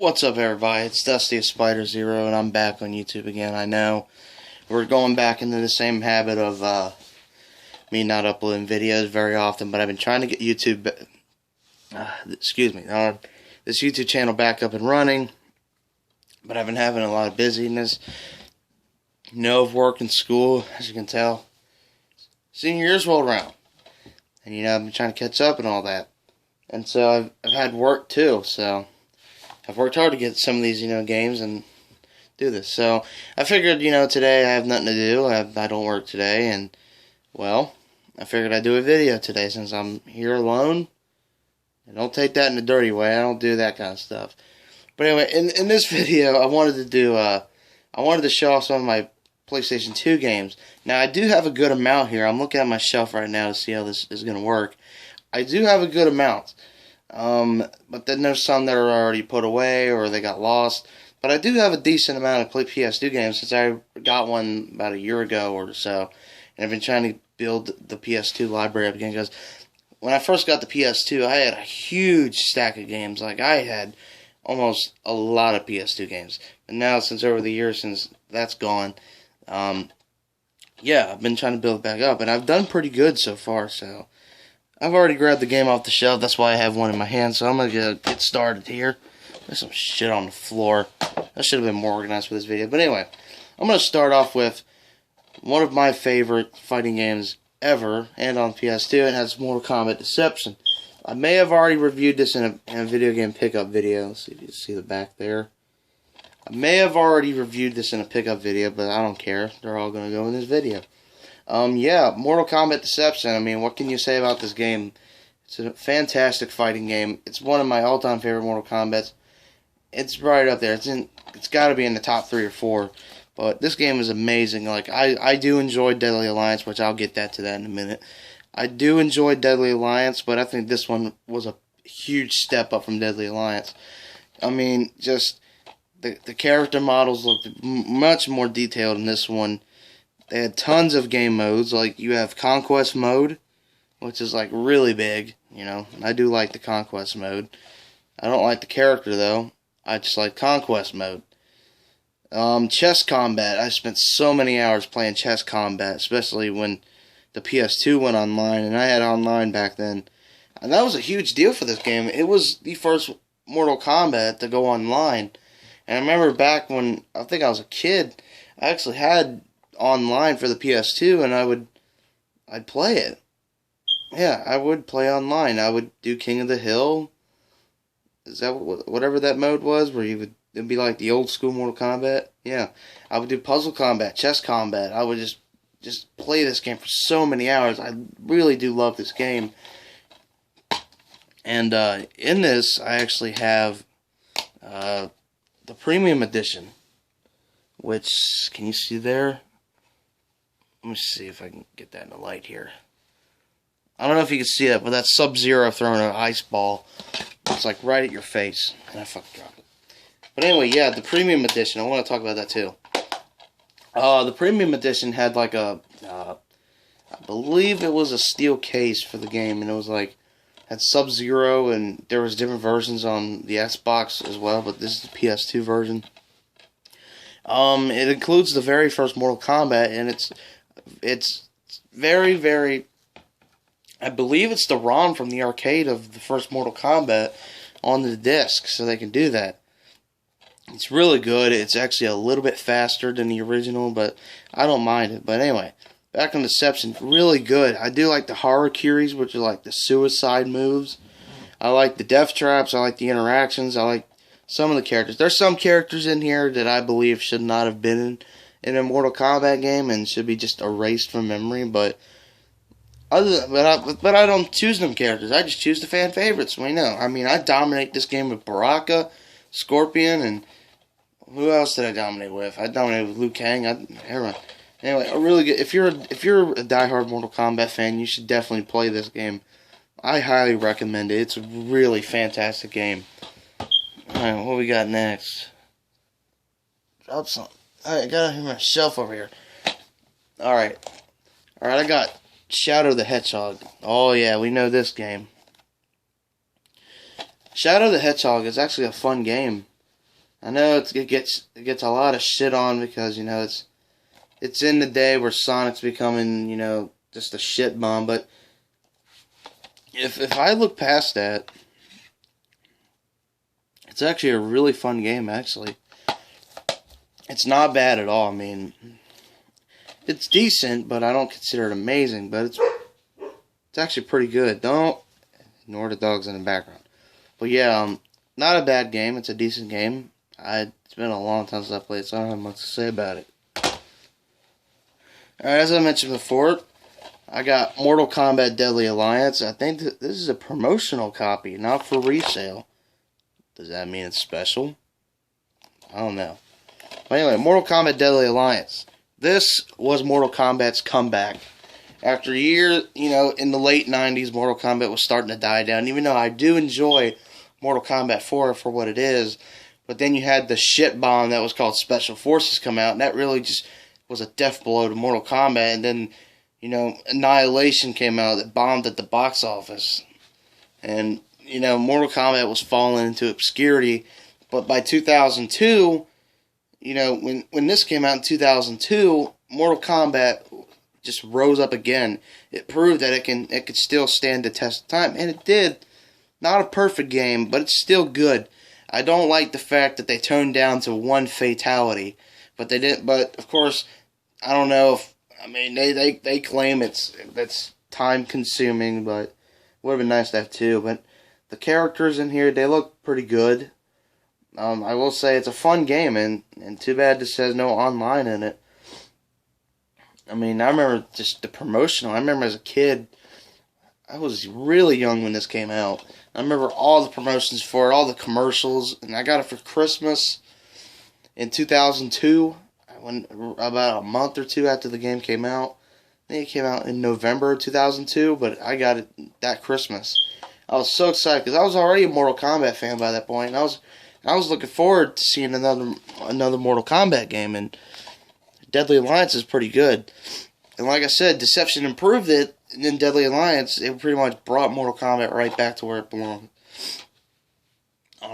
What's up, everybody? It's Dusty of Spider Zero, and I'm back on YouTube again. I know we're going back into the same habit of me not uploading videos very often, but I've been trying to get YouTube, this YouTube channel back up and running. But I've been having a lot of busyness, of work and school, as you can tell. Senior year's rolled around, and I've been trying to catch up and all that, and so I've had work too, so. I've worked hard to get some of these, games and do this. So, I figured, today I have nothing to do. I don't work today. And, well, I figured I'd do a video today since I'm here alone. And don't take that in a dirty way. I don't do that kind of stuff. But anyway, in this video, I wanted to show off some of my PlayStation 2 games. Now, I do have a good amount here. I'm looking at my shelf right now to see how this is going to work. I do have a good amount. But then there's some that are already put away or they got lost. But I do have a decent amount of ps2 games since I got one about a year ago or so. And I've been trying to build the PS2 library up again because when I first got the PS2, I had a huge stack of games. Like, I had almost a lot of PS2 games. And now, since over the years, since that's gone, yeah, I've been trying to build it back up. And I've done pretty good so far, so I've already grabbed the game off the shelf. That's why I have one in my hand. So I'm going to get started here. There's some shit on the floor. I should have been more organized for this video. But anyway, I'm going to start off with one of my favorite fighting games ever. And on PS2, it has Mortal Kombat Deception. I may have already reviewed this in a video game pickup video. Let's see if you can see the back there. I may have already reviewed this in a pickup video, but I don't care. They're all going to go in this video. Yeah, Mortal Kombat Deception. I mean, what can you say about this game? It's a fantastic fighting game. It's one of my all-time favorite Mortal Kombats. It's right up there. It's got to be in the top 3 or 4. But this game is amazing. Like, I do enjoy Deadly Alliance, which I'll get to that in a minute. I do enjoy Deadly Alliance, but I think this one was a huge step up from Deadly Alliance. I mean, just the character models looked much more detailed in this one. They had tons of game modes, like you have Conquest mode, which is like really big, I do like the Conquest mode. I don't like the character though, I just like Conquest mode. Chess combat, I spent so many hours playing chess combat, especially when the PS2 went online, and I had online back then. And that was a huge deal for this game. It was the first Mortal Kombat to go online. And I remember back when, I think I was a kid, I actually had online for the PS2, and I'd play it. Yeah, I would play online. I would do King of the Hill. Is that whatever that mode was, where it'd be like the old school Mortal Kombat? Yeah, I would do puzzle combat, chess combat. I would just play this game for so many hours. I really do love this game. And in this, I actually have the premium edition, which, can you see there? Let me see if I can get that in the light here. I don't know if you can see that, but that's Sub-Zero throwing an ice ball. It's like right at your face. And I fucking dropped it. But anyway, yeah, the premium edition. I want to talk about that too. The premium edition had like I believe it was a steel case for the game. And it was like, had Sub-Zero, and there was different versions on the Xbox as well. But this is the PS2 version. It includes the very first Mortal Kombat, and it's very, very, I believe it's the ROM from the arcade of the first Mortal Kombat on the disc, so they can do that. It's really good. It's actually a little bit faster than the original, but I don't mind it. But anyway, back on Deception, really good. I do like the Harakiris, which are like the suicide moves. I like the death traps. I like the interactions. I like some of the characters. There's some characters in here that I believe should not have been in a Mortal Kombat game and should be just erased from memory, but I don't choose them characters. I just choose the fan favorites. We know. I mean, I dominate this game with Baraka, Scorpion, and who else did I dominate with? I dominated with Liu Kang. Everyone. Anyway, a really good. If you're a diehard Mortal Kombat fan, you should definitely play this game. I highly recommend it. It's a really fantastic game. Alright, what we got next? Drop some. Alright, I got my shelf over here. Alright, I got Shadow the Hedgehog. Oh yeah, we know this game. Shadow the Hedgehog is actually a fun game. I know it gets a lot of shit on because, it's in the day where Sonic's becoming, just a shit bomb. But if I look past that, it's actually a really fun game. Actually, it's not bad at all. I mean, it's decent, but I don't consider it amazing. But it's actually pretty good. Don't ignore the dogs in the background. But yeah, not a bad game. It's a decent game. It's been a long time since I played, so I don't have much to say about it. Alright, as I mentioned before, I got Mortal Kombat Deadly Alliance. I think this is a promotional copy, not for resale. Does that mean it's special? I don't know. But anyway, Mortal Kombat Deadly Alliance. This was Mortal Kombat's comeback. After years, in the late 90s, Mortal Kombat was starting to die down. Even though I do enjoy Mortal Kombat 4 for what it is, but then you had the shit bomb that was called Special Forces come out, and that really just was a death blow to Mortal Kombat. And then, Annihilation came out that bombed at the box office. And, Mortal Kombat was falling into obscurity. But by 2002, when this came out in 2002, Mortal Kombat just rose up again. It proved that it could still stand the test of time, and it did. Not a perfect game, but it's still good. I don't like the fact that they toned down to one fatality, but they didn't. But of course, I don't know if they claim that's time consuming, but it would have been nice to have two. But the characters in here, they look pretty good. I will say it's a fun game, and too bad this has no online in it. I remember just the promotional. I remember as a kid, I was really young when this came out. I remember all the promotions for it, all the commercials, and I got it for Christmas in 2002, about a month or two after the game came out. I think it came out in November 2002, but I got it that Christmas. I was so excited because I was already a Mortal Kombat fan by that point, and I was looking forward to seeing another Mortal Kombat game, and Deadly Alliance is pretty good. And like I said, Deception improved it, and then Deadly Alliance, it pretty much brought Mortal Kombat right back to where it belonged.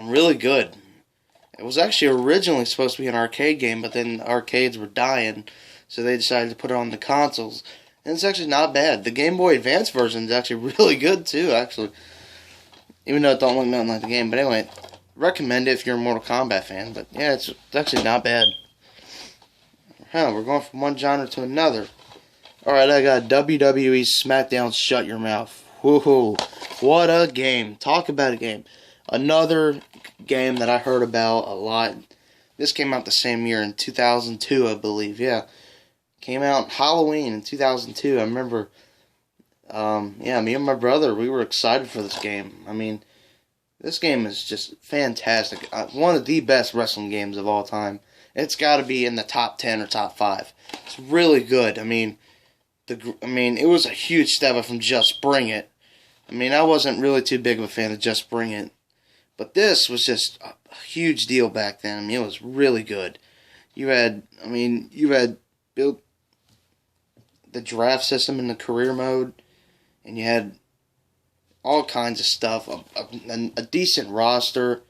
Really good. It was actually originally supposed to be an arcade game, but then arcades were dying, so they decided to put it on the consoles. And it's actually not bad. The Game Boy Advance version is actually really good too, actually. Even though it don't look nothing like the game. But anyway, recommend it if you're a Mortal Kombat fan. But yeah, it's actually not bad. We're going from one genre to another. Alright, I got WWE SmackDown Shut Your Mouth. Woohoo. What a game. Talk about a game. Another game that I heard about a lot. This came out the same year in 2002, I believe. Yeah. Came out Halloween in 2002. I remember, me and my brother, we were excited for this game. This game is just fantastic. One of the best wrestling games of all time. It's got to be in the top 10 or top 5. It's really good. It was a huge step up from Just Bring It. I wasn't really too big of a fan of Just Bring It. But this was just a huge deal back then. It was really good. You had built the draft system in the career mode, and you had all kinds of stuff, a decent roster.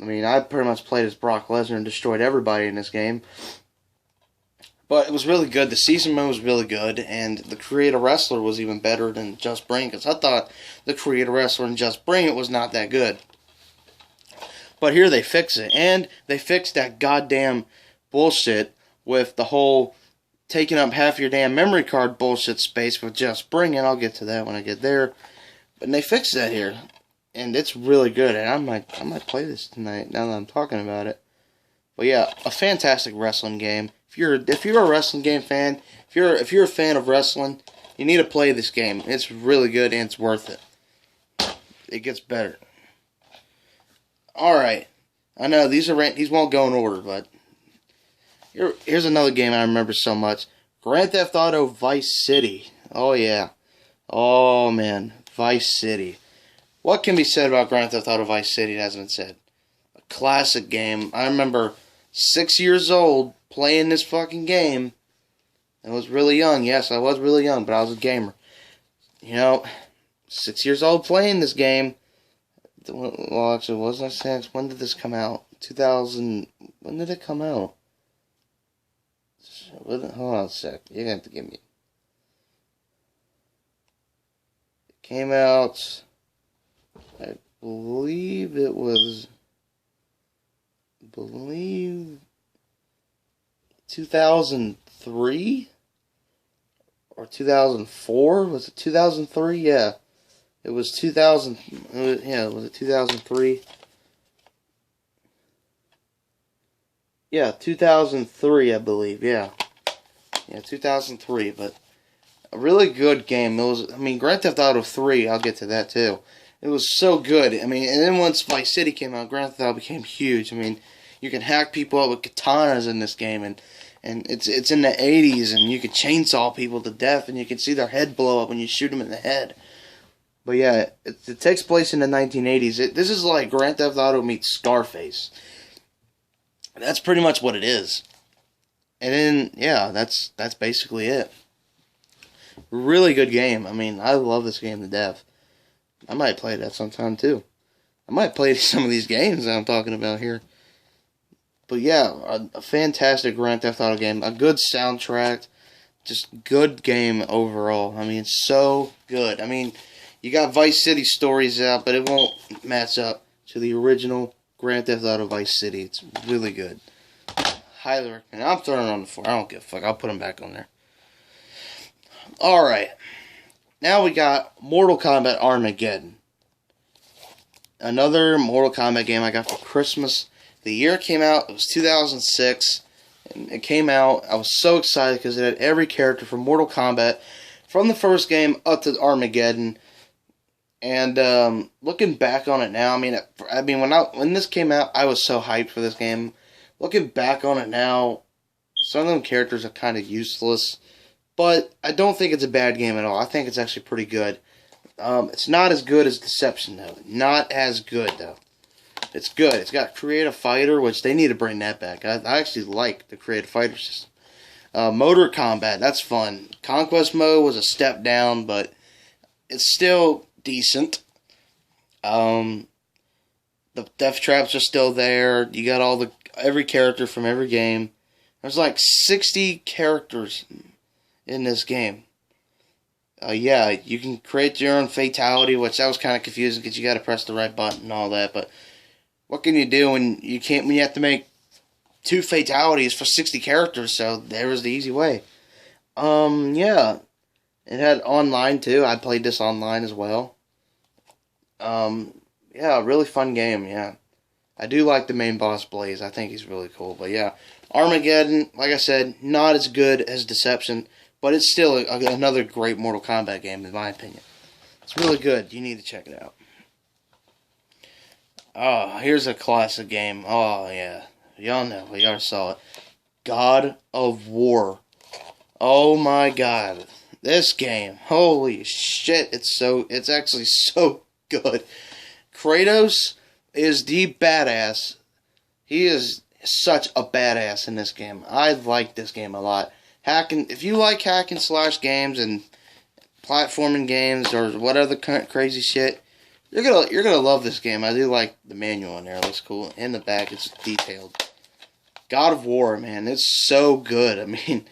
I pretty much played as Brock Lesnar and destroyed everybody in this game. But it was really good. The season mode was really good, and the Create a Wrestler was even better than Just Bring It, because I thought the Create a Wrestler and Just Bring It was not that good. But here they fix it, and they fixed that goddamn bullshit with the whole taking up half your damn memory card bullshit space with Just Bring It. I'll get to that when I get there. But they fixed that here, and it's really good, and I might play this tonight now that I'm talking about it. But yeah, a fantastic wrestling game. If you're a wrestling game fan, if you're a fan of wrestling, you need to play this game. It's really good and it's worth it. It gets better. All right, I know these won't go in order, but here's another game I remember so much: Grand Theft Auto Vice City. Oh yeah, oh man, Vice City. What can be said about Grand Theft Auto Vice City that hasn't been said? A classic game. I remember 6 years old playing this fucking game. I was really young. Yes, I was really young, but I was a gamer. 6 years old playing this game. Well, actually, wasn't I 6? When did this come out? 2000. When did it come out? Hold on a sec. You're gonna have to give me. It came out. I believe it was. 2003 or 2004. Was it 2003? Yeah, it was 2000. Yeah, was it 2003? Yeah, 2003, I believe. Yeah, 2003. But a really good game. It was. I mean, Grand Theft Auto 3. I'll get to that too. It was so good. I mean, and then once Vice City came out, Grand Theft Auto became huge. I mean, you can hack people up with katanas in this game, and it's in the 80s, and you can chainsaw people to death, and you can see their head blow up when you shoot them in the head. But yeah, it takes place in the 1980s. This is like Grand Theft Auto meets Scarface. That's pretty much what it is. And then, yeah, that's basically it. Really good game. I mean, I love this game to death. I might play that sometime too. I might play some of these games that I'm talking about here. But yeah, a fantastic Grand Theft Auto game. A good soundtrack. Just good game overall. I mean, it's so good. I mean, you got Vice City stories out, but it won't match up to the original Grand Theft Auto Vice City. It's really good. Highly recommend. I'm throwing it on the floor. I don't give a fuck. I'll put them back on there. Alright. Now we got Mortal Kombat Armageddon. Another Mortal Kombat game I got for Christmas. The year it came out, it was 2006. And it came out, I was so excited because it had every character from Mortal Kombat from the first game up to Armageddon. And looking back on it now, I mean when this came out, I was so hyped for this game. Looking back on it now, some of them characters are kind of useless. But I don't think it's a bad game at all. I think it's actually pretty good. It's not as good as Deception, though. Not as good, though. It's good. It's got Creative Fighter, which they need to bring that back. I actually like the Creative Fighter system. Motor Combat, that's fun. Conquest Mode was a step down, but it's still decent. The Death Traps are still there. You got every character from every game. There's like 60 characters in this game. Yeah, you can create your own fatality, which that was kind of confusing because you got to press the right button and all that. But what can you do when you have to make 2 fatalities for 60 characters? So there was the easy way. Yeah, it had online too. I played this online as well. Yeah, really fun game. Yeah, I do like the main boss Blaze. I think he's really cool. But yeah, Armageddon, like I said, not as good as Deception. But it's still another great Mortal Kombat game, in my opinion. It's really good. You need to check it out. Oh, here's a classic game. Oh, yeah. Y'all know. Y'all saw it. God of War. Oh, my God. This game. Holy shit. It's actually so good. Kratos is the badass. He is such a badass in this game. I like this game a lot. If you like hack and slash games and platforming games or what other crazy shit, you're gonna love this game. I do like the manual in there. It looks cool. In the back, it's detailed. God of War, man, it's so good. I mean,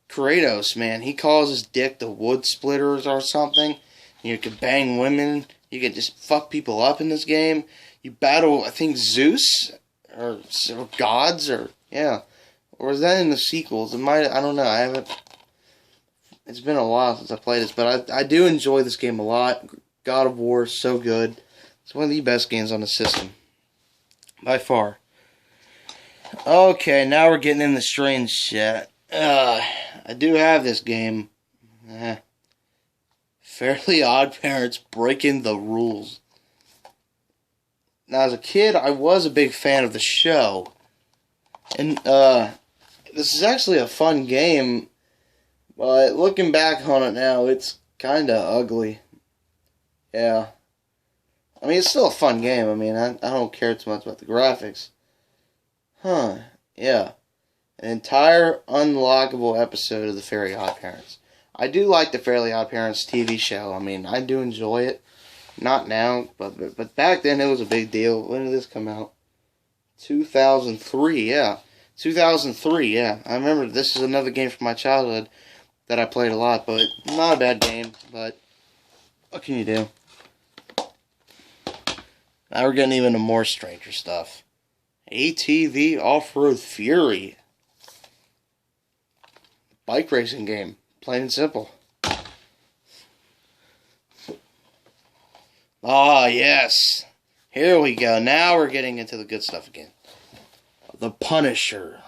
Kratos, man, he calls his dick the wood splitters or something. You can bang women. You can just fuck people up in this game. You battle, I think, Zeus or gods or yeah. Or is that in the sequels? I don't know. It's been a while since I played this, but I do enjoy this game a lot. God of War is so good. It's one of the best games on the system. By far. Okay, now we're getting into strange shit. I do have this game. Fairly Odd Parents Breaking the Rules. Now, as a kid, I was a big fan of the show. And, this is actually a fun game, but looking back on it now, it's kind of ugly. Yeah. I mean, it's still a fun game. I mean, I don't care too much about the graphics. Huh. Yeah. An entire unlockable episode of The Fairly Odd Parents. I do like The Fairly Odd Parents TV show. I mean, I do enjoy it. Not now, but back then it was a big deal. When did this come out? 2003, yeah. 2003, yeah. I remember this is another game from my childhood that I played a lot, but not a bad game, but what can you do? Now we're getting even to more stranger stuff. ATV Off-Road Fury. Bike racing game. Plain and simple. Ah, yes. Here we go. Now we're getting into the good stuff again. The Punisher.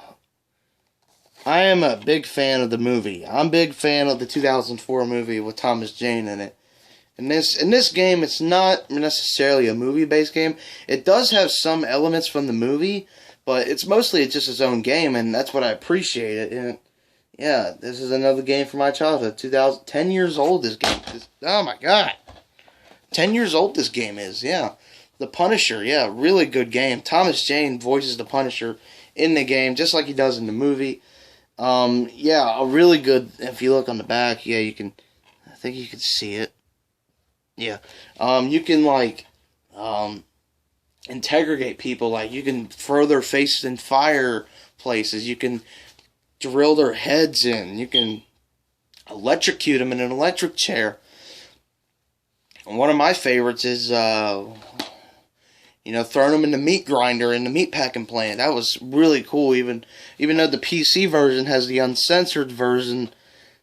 I am a big fan of the movie. I'm a big fan of the 2004 movie with Thomas Jane in it. In this game, it's not necessarily a movie-based game. It does have some elements from the movie, but it's mostly just its own game, and that's what I appreciate it. And yeah, this is another game from my childhood. 10 years old this game is. Oh my god. 10 years old this game is, yeah. The Punisher, yeah, really good game. Thomas Jane voices the Punisher in the game, just like he does in the movie. Yeah, a really good, if you look on the back, yeah, you can, I think you can see it. Yeah. You can, like, interrogate people, like, you can throw their faces in fireplaces, you can drill their heads in, you can electrocute them in an electric chair. And one of my favorites is, throwing them in the meat grinder in the meat packing plant. That was really cool, even though the PC version has the uncensored version.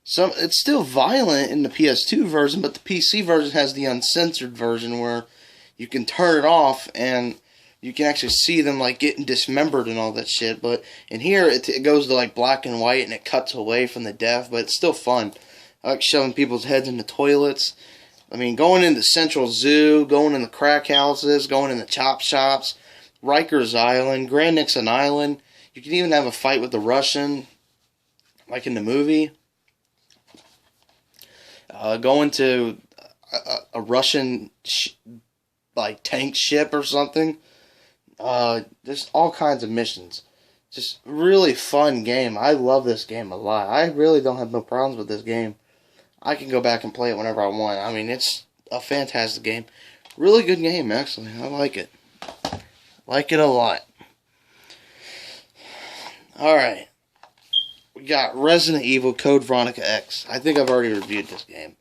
It's still violent in the PS2 version, but the PC version has the uncensored version where you can turn it off and you can actually see them like getting dismembered and all that shit. But in here, it goes to like black and white and it cuts away from the death, but it's still fun. I like shoving people's heads into toilets. I mean, going into Central Zoo, going in the crack houses, going in the chop shops, Rikers Island, Grand Nixon Island. You can even have a fight with the Russian, like in the movie. Going to a Russian tank ship or something. There's all kinds of missions. Just really fun game. I love this game a lot. I really don't have no problems with this game. I can go back and play it whenever I want. I mean, it's a fantastic game. Really good game, actually. I like it. Like it a lot. Alright. We got Resident Evil Code Veronica X. I think I've already reviewed this game.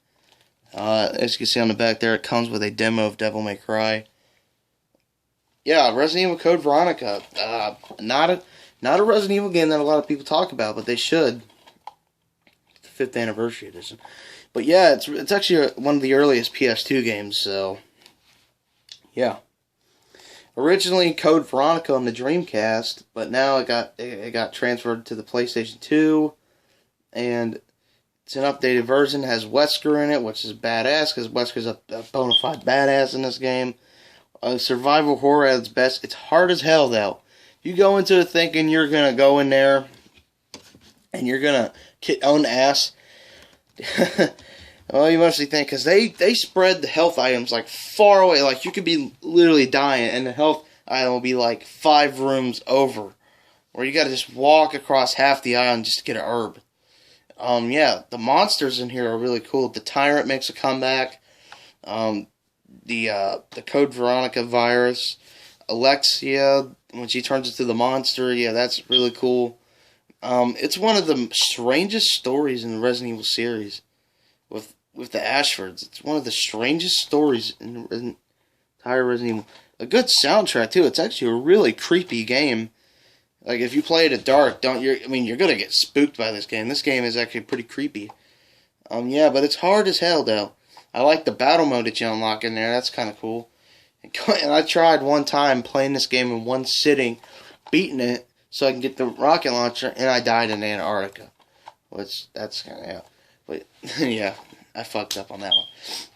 As you can see on the back there, it comes with a demo of Devil May Cry. Yeah, Resident Evil Code Veronica. Not a Resident Evil game that a lot of people talk about, but they should. The 5th anniversary edition. But yeah, it's actually one of the earliest PS2 games, so yeah. Originally Code Veronica on the Dreamcast, but now it got transferred to the PlayStation 2, and it's an updated version. It has Wesker in it, which is badass because Wesker's a bona fide badass in this game. Survival horror at its best. It's hard as hell though. You go into it thinking you're gonna go in there and you're gonna own ass. Well, you mostly think, because they spread the health items like far away, like you could be literally dying and the health item will be like 5 rooms over, where you gotta just walk across half the island just to get a herb. Yeah, the monsters in here are really cool. The Tyrant makes a comeback. The Code Veronica virus, Alexia, when she turns into the monster, yeah, that's really cool. It's one of the strangest stories in the Resident Evil series. With the Ashfords. It's one of the strangest stories in the entire Resident Evil. A good soundtrack, too. It's actually a really creepy game. Like, if you play it at dark, you're gonna get spooked by this game. This game is actually pretty creepy. Yeah, but it's hard as hell, though. I like the battle mode that you unlock in there. That's kind of cool. And I tried one time playing this game in one sitting, beating it, so I can get the rocket launcher, and I died in Antarctica. That's kind of, yeah. But, yeah, I fucked up on that one.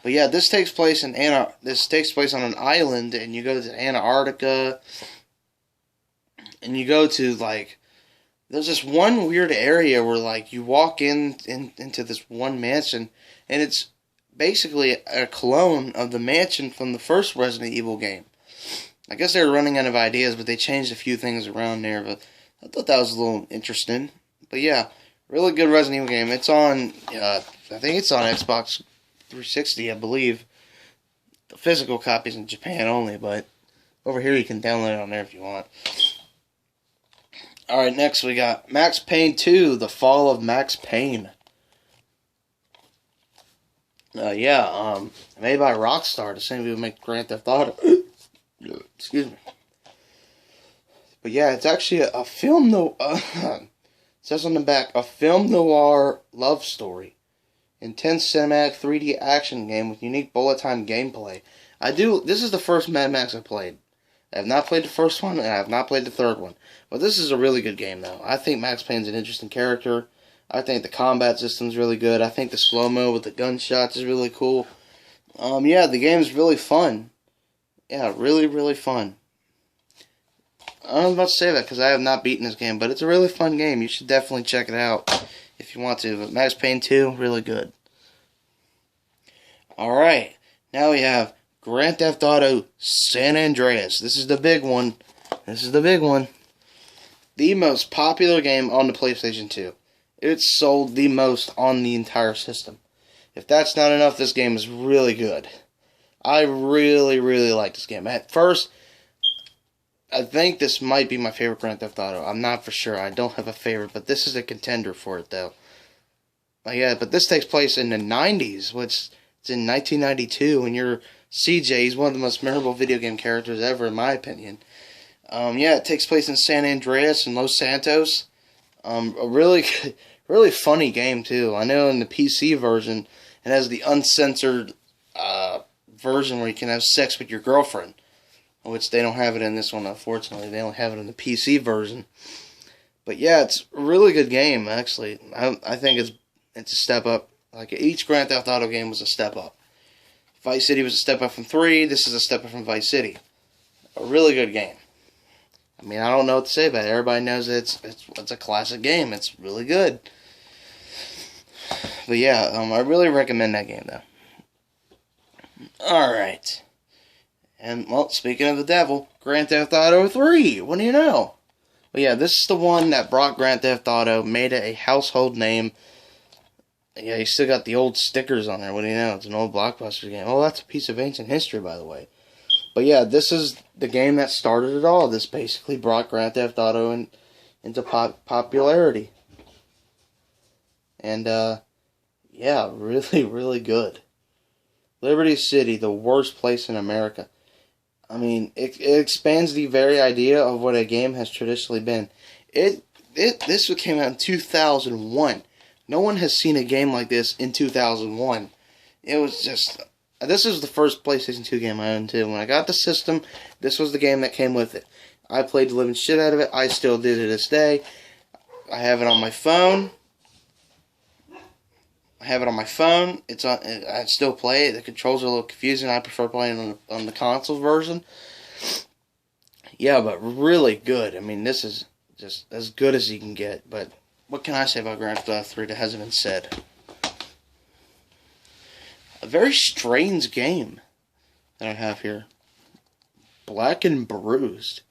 But yeah, this takes place on an island, and you go to Antarctica, and you go to, like, there's this one weird area where, like, you walk into this one mansion, and it's basically a clone of the mansion from the first Resident Evil game. I guess they were running out of ideas, but they changed a few things around there, but I thought that was a little interesting. But yeah, really good Resident Evil game. It's on, I think it's on Xbox 360, I believe. The physical copy's in Japan only, but over here you can download it on there if you want. Alright, next we got Max Payne 2, The Fall of Max Payne. Made by Rockstar, the same people who make Grand Theft Auto. Excuse me. But yeah, it's actually a film it says on the back, a film noir love story. Intense cinematic 3D action game with unique bullet time gameplay. This is the first Mad Max I played. I have not played the first one, and I have not played the third one. But this is a really good game, though. I think Max Payne's an interesting character. I think the combat system's really good. I think the slow-mo with the gunshots is really cool. The game's really fun. Yeah, really, really fun. I was about to say that because I have not beaten this game, but it's a really fun game. You should definitely check it out if you want to. But Max Payne 2, really good. Alright, now we have Grand Theft Auto San Andreas. This is the big one. The most popular game on the PlayStation 2. It's sold the most on the entire system. If that's not enough, this game is really good. I really, really like this game. At first, I think this might be my favorite Grand Theft Auto. I'm not for sure. I don't have a favorite, but this is a contender for it, though. But this takes place in the 90s, which it's in 1992, and you're CJ. He's one of the most memorable video game characters ever, in my opinion. It takes place in San Andreas and Los Santos. A really, really funny game, too. I know in the PC version, it has the uncensored version where you can have sex with your girlfriend, which they don't have it in this one, unfortunately. They only have it in the PC version. But yeah, it's a really good game, actually. I think it's a step up. Like, each Grand Theft Auto game was a step up. Vice City was a step up from 3. This is a step up from Vice City. A really good game. I mean, I don't know what to say about it. Everybody knows it's a classic game. It's really good. But yeah, I really recommend that game, though. Alright. And, well, speaking of the devil, Grand Theft Auto 3. What do you know? Well, yeah, this is the one that brought Grand Theft Auto, made it a household name. Yeah, you still got the old stickers on there. What do you know? It's an old Blockbuster game. Oh, that's a piece of ancient history, by the way. But yeah, this is the game that started it all. This basically brought Grand Theft Auto into popularity. And, really, really good. Liberty City, the worst place in America. I mean, it expands the very idea of what a game has traditionally been. This came out in 2001. No one has seen a game like this in 2001. It was just... This is the first PlayStation 2 game I owned, too. When I got the system, this was the game that came with it. I played the living shit out of it. I still do to this day. I have it on my phone. I still play it. The controls are a little confusing. I prefer playing on the console version. Yeah, but really good. I mean, this is just as good as you can get. But what can I say about Grand Theft Auto 3 that hasn't been said? A very strange game that I have here. Black and Bruised.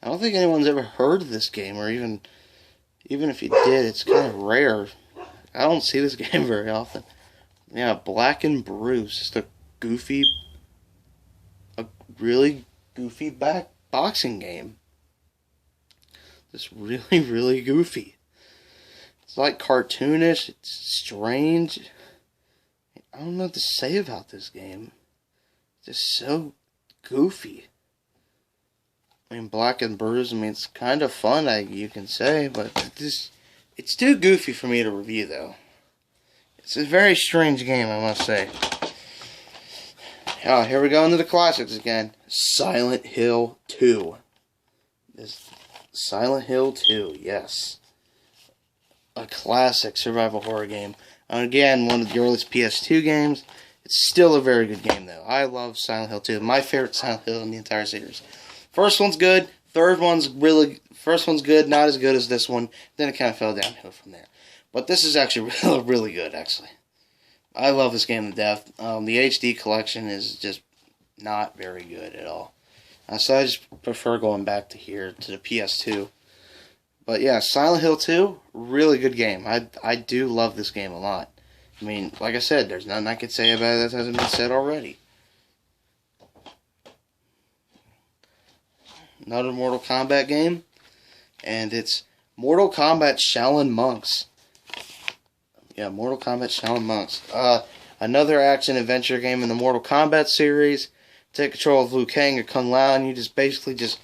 I don't think anyone's ever heard of this game, or even if you did, it's kind of rare. I don't see this game very often. Yeah, Black and Bruised. Just a really goofy boxing game. Just really, really goofy. It's like cartoonish. It's strange. I don't know what to say about this game. It's just so goofy. I mean, Black and Bruised, I mean, it's kind of fun, you can say, but it's too goofy for me to review, though. It's a very strange game, I must say. Oh, here we go into the classics again. Silent Hill 2. Silent Hill 2, yes. A classic survival horror game. And again, one of the earliest PS2 games. It's still a very good game, though. I love Silent Hill 2. My favorite Silent Hill in the entire series. First one's good. First one's good, not as good as this one. Then it kind of fell downhill from there. But this is actually really, really good, actually. I love this game to death. The HD collection is just not very good at all. So I just prefer going back to the PS2. But yeah, Silent Hill 2, really good game. I do love this game a lot. I mean, like I said, there's nothing I could say about it that hasn't been said already. Another Mortal Kombat game, and it's Mortal Kombat Shaolin Monks. Yeah, Mortal Kombat Shaolin Monks. Another action-adventure game in the Mortal Kombat series. Take control of Liu Kang or Kung Lao, and you just basically just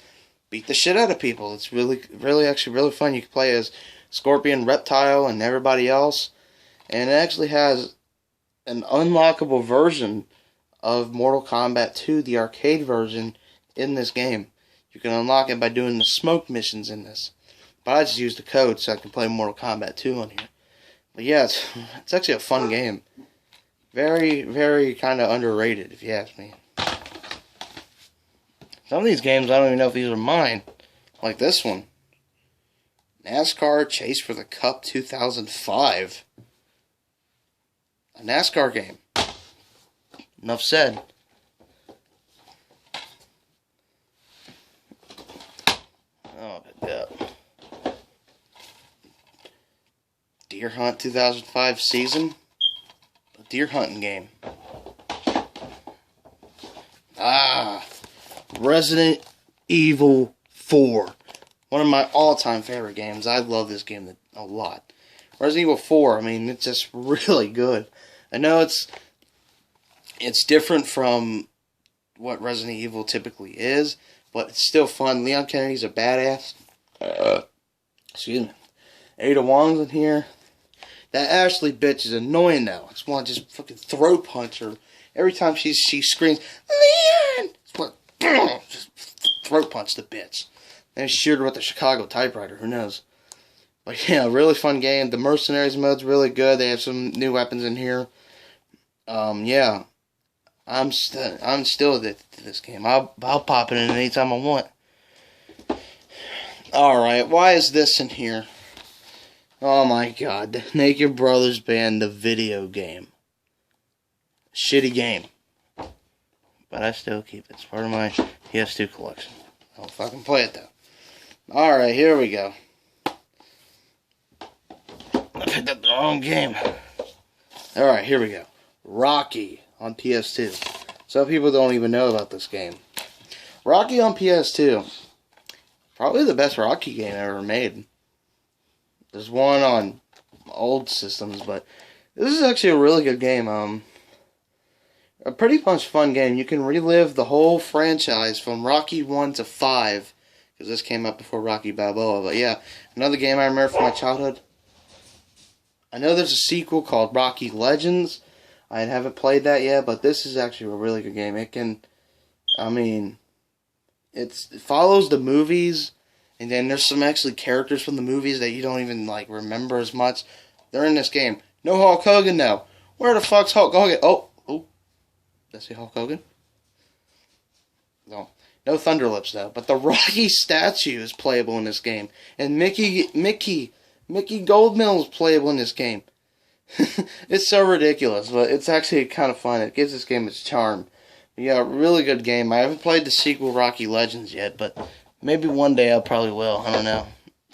beat the shit out of people. It's actually really fun. You can play as Scorpion, Reptile, and everybody else. And it actually has an unlockable version of Mortal Kombat 2, the arcade version, in this game. You can unlock it by doing the smoke missions in this. But I just used the code so I can play Mortal Kombat 2 on here. But yeah, it's actually a fun game. Very, very kind of underrated, if you ask me. Some of these games, I don't even know if these are mine. Like this one. NASCAR Chase for the Cup 2005. A NASCAR game. Enough said. Oh, my God. Deer Hunt 2005 season. A deer hunting game. Resident Evil 4. One of my all-time favorite games. I love this game a lot. Resident Evil 4, I mean, it's just really good. I know it's different from what Resident Evil typically is, but it's still fun. Leon Kennedy's a badass. Excuse me. Ada Wong's in here. That Ashley bitch is annoying though. I just want to just fucking throat punch her. Every time she screams, Leon! Just throat punch the bitch. Then shoot her with the Chicago typewriter. Who knows? But yeah, really fun game. The Mercenaries mode's really good. They have some new weapons in here. Yeah. I'm still addicted to this game. I'll pop it in anytime I want. Alright, why is this in here? Oh my God. The Naked Brothers Band, the video game. Shitty game. But I still keep it. It's part of my ps2 collection. I don't fucking play it though. Alright, here we go. I picked up the wrong game. Alright, here we go. Rocky on PS2. Some people don't even know about this game. Rocky on PS2. Probably the best Rocky game ever made. There's one on old systems, but this is actually a really good game. A pretty much fun game. You can relive the whole franchise from Rocky 1 to 5. Because this came out before Rocky Balboa. But yeah, another game I remember from my childhood. I know there's a sequel called Rocky Legends. I haven't played that yet, but this is actually a really good game. It follows the movies, and then there's some actually characters from the movies that you don't even like remember as much. They're in this game. No Hulk Hogan now. Where the fuck's Hulk Hogan? Oh. Did I say Hulk Hogan? No Thunderlips though. But the Rocky statue is playable in this game, and Mickey Goldmill is playable in this game. It's so ridiculous, but it's actually kind of fun. It gives this game its charm. Yeah, really good game. I haven't played the sequel Rocky Legends yet, but maybe one day I probably will. I don't know.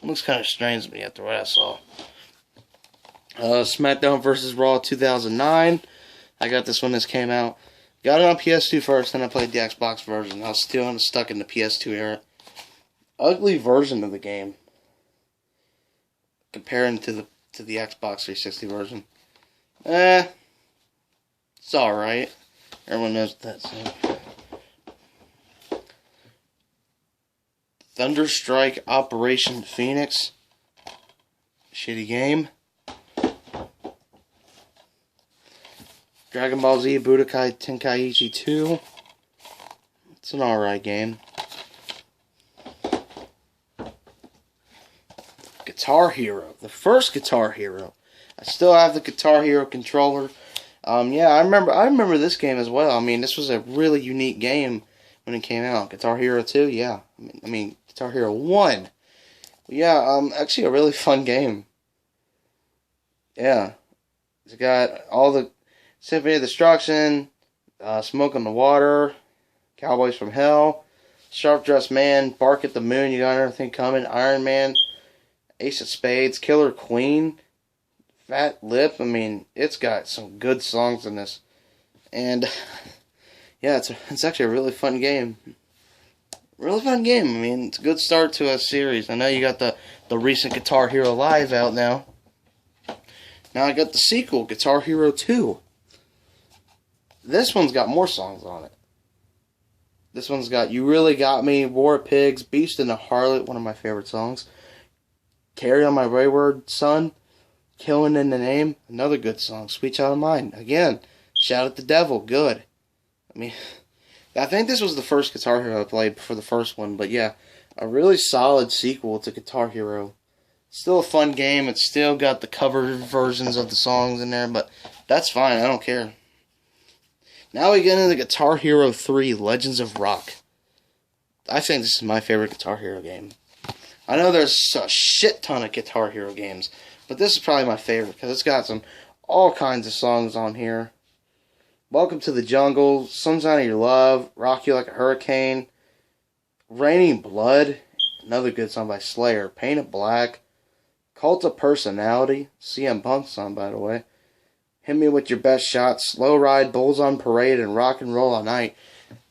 It looks kind of strange to me after what I saw. SmackDown vs. Raw 2009. I got this when this came out. Got it on PS2 first, then I played the Xbox version. I was still stuck in the PS2 era. Ugly version of the game. Comparing to the Xbox 360 version. It's alright. Everyone knows what that's saying. Thunderstrike Operation Phoenix. Shitty game. Dragon Ball Z Budokai Tenkaichi 2. It's an alright game. Guitar Hero. The first Guitar Hero. I still have the Guitar Hero controller. Yeah, I remember this game as well. I mean, this was a really unique game when it came out. Guitar Hero 2, yeah. I mean, Guitar Hero 1. Yeah, actually a really fun game. Yeah. It's got all the Symphony of Destruction, Smoke on the Water, Cowboys from Hell, Sharp Dressed Man, Bark at the Moon, You Got Everything Coming, Iron Man, Ace of Spades, Killer Queen, Fat Lip. I mean, it's got some good songs in this. And, yeah, it's actually a really fun game. Really fun game. I mean, it's a good start to a series. I know you got the recent Guitar Hero Live out now. Now I got the sequel, Guitar Hero 2. This one's got more songs on it. This one's got You Really Got Me, War of Pigs, Beast and the Harlot, one of my favorite songs. Carry On My Wayward Son, Killing in the Name, another good song. Sweet Child of Mine, again, Shout at the Devil, good. I mean, I think this was the first Guitar Hero I played before the first one, but yeah, a really solid sequel to Guitar Hero. Still a fun game. It's still got the cover versions of the songs in there, but that's fine. I don't care. Now we get into Guitar Hero 3, Legends of Rock. I think this is my favorite Guitar Hero game. I know there's a shit ton of Guitar Hero games, but this is probably my favorite because it's got all kinds of songs on here. Welcome to the Jungle, Sunshine of Your Love, Rock You Like a Hurricane, Raining Blood, another good song by Slayer, Painted Black, Cult of Personality, CM Punk's song, by the way, Hit Me With Your Best Shot, Slow Ride, Bulls on Parade, and Rock and Roll All Night.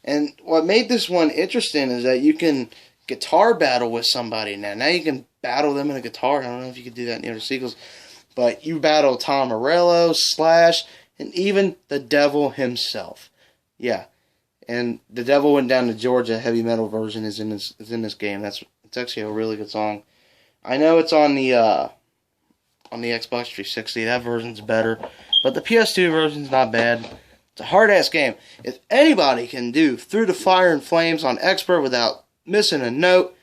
And what made this one interesting is that you can guitar battle with somebody now. Now you can battle them in a guitar. I don't know if you could do that in the other sequels, but you battle Tom Morello, Slash, and even the devil himself. Yeah. And the devil went down to Georgia. Heavy metal version is in this game. It's actually a really good song. I know it's on the Xbox 360. That version's better, but the PS2 version's not bad. It's a hard ass game. If anybody can do Through the Fire and Flames on Expert without missing a note,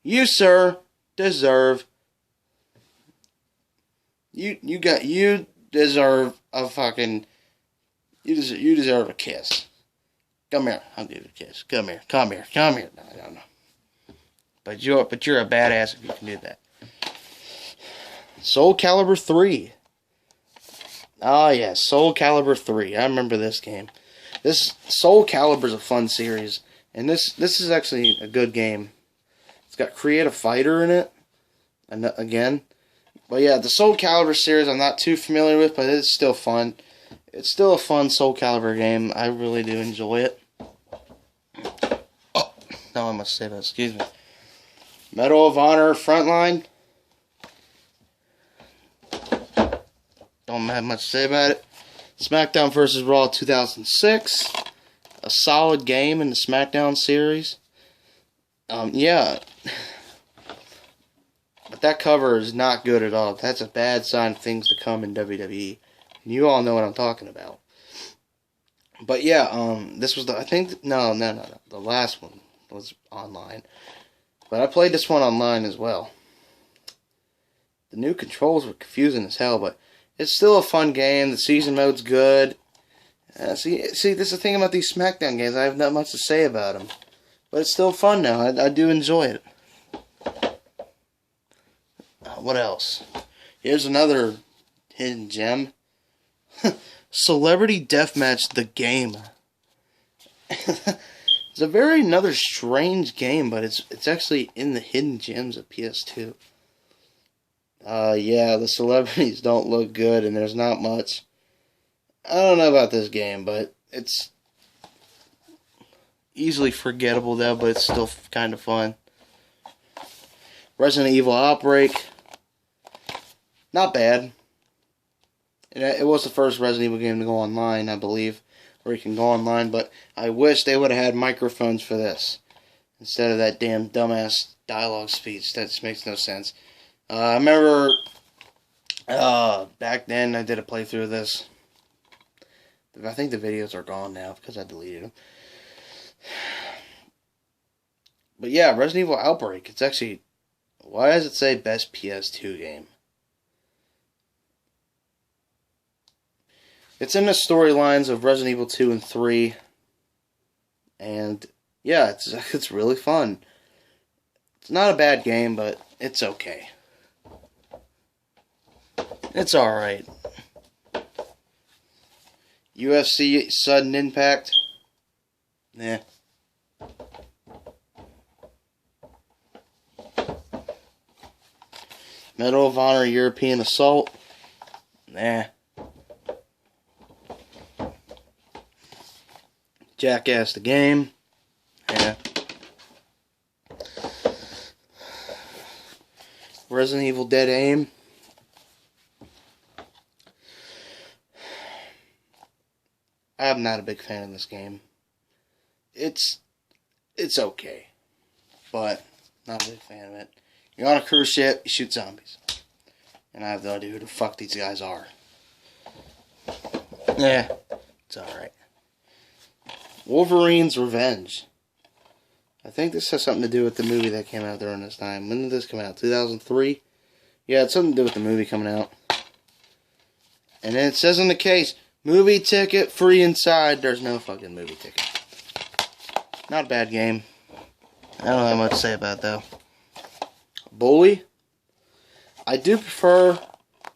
you sir deserve. You deserve a fucking. You deserve a kiss. Come here. I'll give you a kiss. Come here. No, I don't know. But you're a badass if you can do that. Soul Calibur 3. Oh yeah, Soul Calibur 3. I remember this game. This Soul Calibur's a fun series, and this is actually a good game. It's got Creative Fighter in it, and again. But yeah, the Soul Calibur series I'm not too familiar with, but it's still fun. It's still a fun Soul Calibur game. I really do enjoy it. Oh, no, I must say that. Excuse me. Medal of Honor Frontline. Don't have much to say about it. SmackDown vs. Raw 2006. A solid game in the SmackDown series. Yeah. But that cover is not good at all. That's a bad sign of things to come in WWE. You all know what I'm talking about. But yeah, this was the last one was online. But I played this one online as well. The new controls were confusing as hell, but it's still a fun game. The season mode's good. See, this is the thing about these SmackDown games. I have not much to say about them. But it's still fun now. I do enjoy it. What else? Here's another hidden gem. Celebrity Deathmatch, the game. It's a another strange game, but it's actually in the hidden gems of PS2. Yeah, the celebrities don't look good, and there's not much. I don't know about this game, but it's easily forgettable though, but it's still kind of fun. Resident Evil Outbreak. Not bad. It was the first Resident Evil game to go online, I believe, where you can go online, but I wish they would have had microphones for this instead of that damn dumbass dialogue speech. That just makes no sense. I remember back then I did a playthrough of this. I think the videos are gone now because I deleted them. But yeah, Resident Evil Outbreak. It's actually, why does it say best PS2 game? It's in the storylines of Resident Evil 2 and 3. And yeah, it's really fun. It's not a bad game, but it's okay. It's alright. UFC Sudden Impact. Nah. Medal of Honor European Assault. Nah. Jackass the Game. Yeah. Resident Evil Dead Aim. I'm not a big fan of this game. It's okay, but not a big fan of it. You're on a cruise ship, you shoot zombies. And I have no idea who the fuck these guys are. Yeah, it's alright. Wolverine's Revenge. I think this has something to do with the movie that came out during this time. When did this come out? 2003? Yeah, it's something to do with the movie coming out. And then it says in the case, movie ticket free inside. There's no fucking movie ticket. Not a bad game. I don't have much to say about it, though. Bully. I do prefer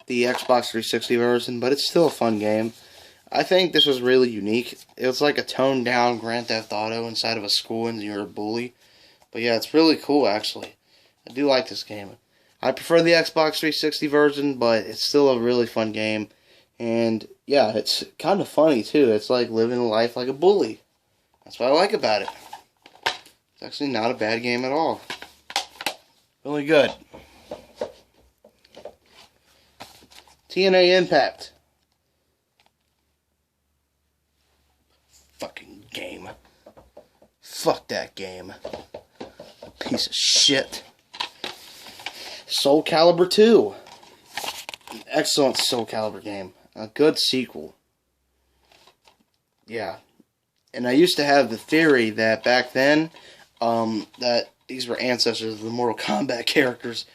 the Xbox 360 version, but it's still a fun game. I think this was really unique. It was like a toned down Grand Theft Auto inside of a school and you're a bully. But yeah, it's really cool actually. I do like this game. I prefer the Xbox 360 version, but it's still a really fun game. And yeah, it's kind of funny too. It's like living life like a bully. That's what I like about it. It's actually not a bad game at all. Really good. TNA Impact. Fucking game. Fuck that game. A piece of shit. Soul Calibur 2. An excellent Soul Calibur game. A good sequel. Yeah. And I used to have the theory that back then, that these were ancestors of the Mortal Kombat characters.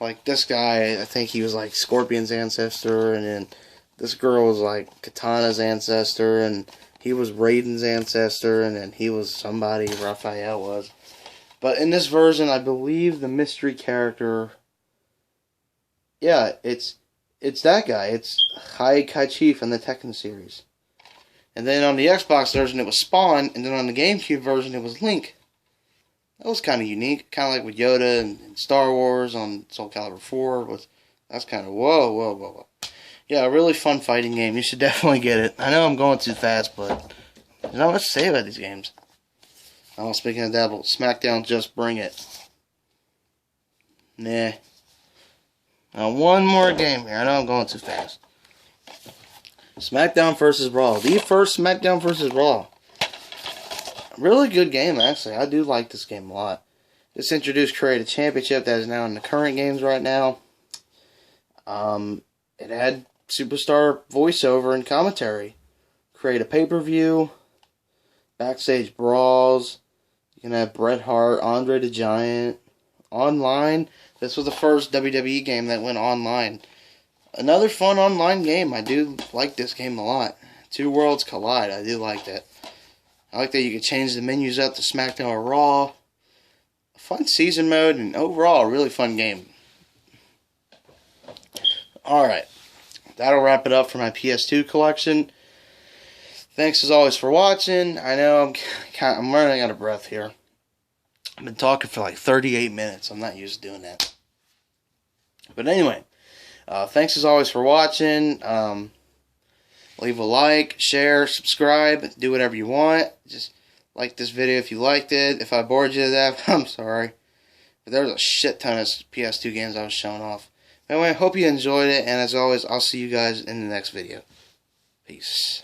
Like this guy, I think he was like Scorpion's ancestor, and then this girl was like Katana's ancestor, and he was Raiden's ancestor, and then he was somebody, Raphael was. But in this version, I believe the mystery character, yeah, it's that guy. It's Kai Chief in the Tekken series. And then on the Xbox version, it was Spawn, and then on the GameCube version, it was Link. That was kind of unique, kind of like with Yoda and Star Wars on Soul Calibur 4. That's kind of whoa. Yeah, a really fun fighting game. You should definitely get it. I know I'm going too fast, but there's not much to say about these games. Oh, speaking of that, SmackDown Just Bring It. Nah. Now, one more game here. I know I'm going too fast. SmackDown vs. Raw. The first SmackDown vs. Raw. Really good game, actually. I do like this game a lot. This introduced Create a Championship that is now in the current games right now. It had superstar voiceover and commentary. Create a pay-per-view. Backstage brawls. You can have Bret Hart, Andre the Giant. Online. This was the first WWE game that went online. Another fun online game. I do like this game a lot. Two Worlds Collide. I do like that. I like that you can change the menus up to SmackDown or Raw. A fun season mode, and overall, a really fun game. Alright. That'll wrap it up for my PS2 collection. Thanks as always for watching. I know I'm running out of breath here. I've been talking for like 38 minutes. I'm not used to doing that. But anyway, thanks as always for watching. Leave a like, share, subscribe, do whatever you want. Just like this video if you liked it. If I bored you to death, I'm sorry. But there was a shit ton of PS2 games I was showing off. Anyway, I hope you enjoyed it, and as always, I'll see you guys in the next video. Peace.